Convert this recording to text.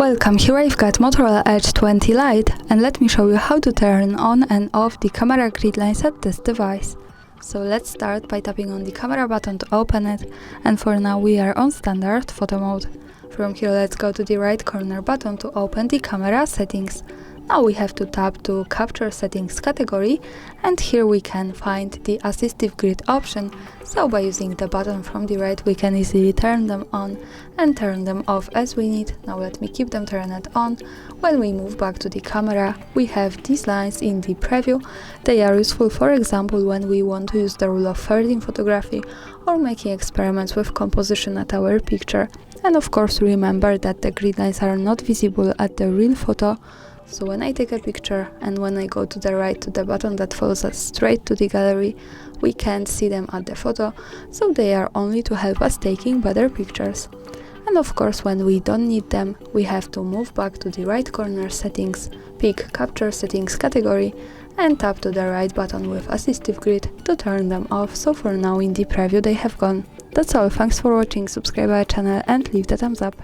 Welcome, here I've got Motorola Edge 20 Lite, and let me show you how to turn on and off the camera grid lines at this device. So let's start by tapping on the camera button to open it, and for now we are on standard photo mode. From here let's go to the right corner button to open the camera settings. Now we have to tap to capture settings category, and here we can find the assistive grid option. So by using the button from the right we can easily turn them on and turn them off as we need. Now let me keep them turned on. When we move back to the camera we have these lines in the preview. They are useful, for example, when we want to use the rule of thirds in photography or making experiments with composition at our picture. And of course remember that the grid lines are not visible at the real photo. So when I take a picture and when I go to the right to the button that follows us straight to the gallery, we can't see them at the photo, so they are only to help us taking better pictures. And of course when we don't need them, we have to move back to the right corner settings, pick capture settings category and tap to the right button with assistive grid to turn them off. So for now in the preview they have gone. That's all, thanks for watching, subscribe our channel and leave the thumbs up.